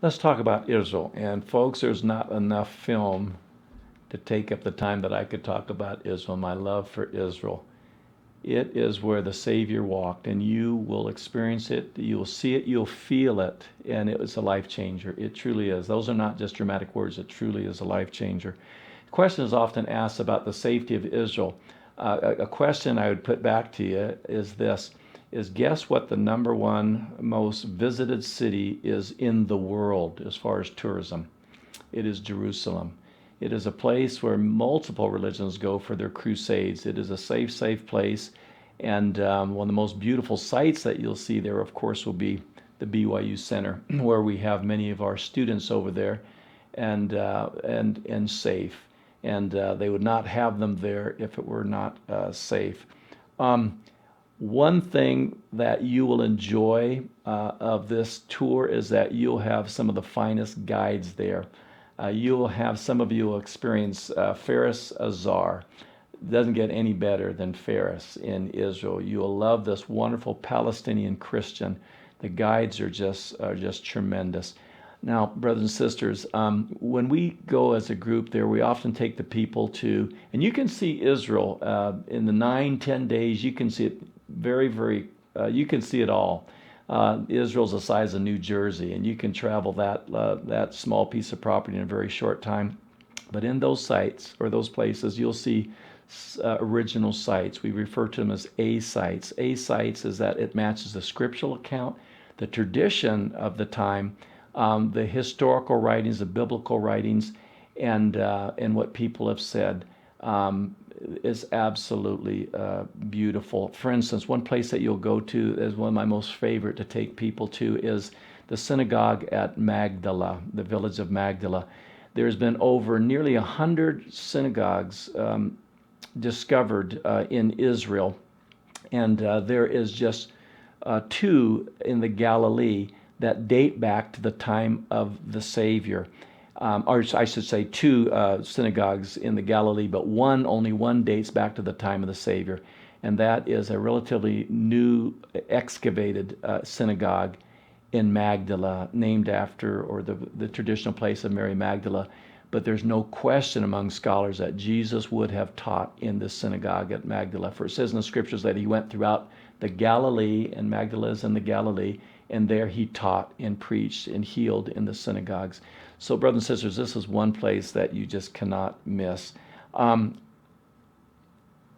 Let's talk about Israel. And folks, there's not enough film to take up the time that I could talk about Israel, my love for Israel. It is where the Savior walked, and you will experience it, you'll see it, you'll feel it, and it was a life changer. It truly is. Those are not just dramatic words, it truly is a life changer. The question is often asked about the safety of Israel. A question I would put back to you is this, is guess what the number one most visited city is in the world as far as tourism? It is Jerusalem. It is a place where multiple religions go for their crusades. It is a safe place. And one of the most beautiful sights that you'll see there, of course, will be the BYU Center, where we have many of our students over there, and safe. And they would not have them there if it were not safe. Um, One thing that you will enjoy of this tour is that you'll have some of the finest guides there. Some of you will experience Faris Azar. It doesn't get any better than Faris in Israel. You will love this wonderful Palestinian Christian. The guides are just tremendous. Now, brothers and sisters, when we go as a group there, we often take the people to, and you can see Israel in the 9, 10 days. You can see it you can see it all. Israel's the size of New Jersey, and you can travel that small piece of property in a very short time. But in those sites or those places, you'll see original sites. We refer to them as A sites. A sites is that it matches the scriptural account, the tradition of the time, the historical writings, the biblical writings, and what people have said. Is absolutely beautiful. For instance, one place that you'll go to is one of my most favorite to take people to is the synagogue at Magdala, the village of Magdala. There's been over nearly 100 synagogues discovered in Israel, and there is just two in the Galilee that date back to the time of the Savior. Or I should say two synagogues in the Galilee, but only one dates back to the time of the Savior, and that is a relatively new excavated synagogue in Magdala, named after, or the traditional place of Mary Magdala. But there's no question among scholars that Jesus would have taught in this synagogue at Magdala. For it says in the scriptures that he went throughout the Galilee, and Magdala is in the Galilee, and there he taught and preached and healed in the synagogues. So, brothers and sisters, this is one place that you just cannot miss.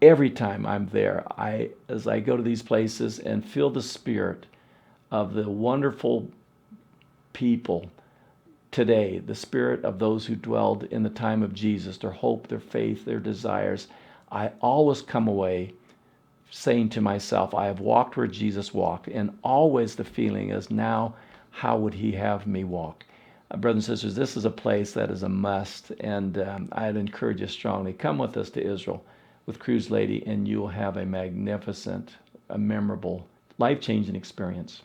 Every time I'm there, as I go to these places and feel the spirit of the wonderful people today, the spirit of those who dwelled in the time of Jesus, their hope, their faith, their desires, I always come away saying to myself, I have walked where Jesus walked, and always the feeling is, now, how would he have me walk? Brothers and sisters, this is a place that is a must, and I'd encourage you strongly, come with us to Israel with Cruise Lady, and you'll have a magnificent, a memorable, life-changing experience.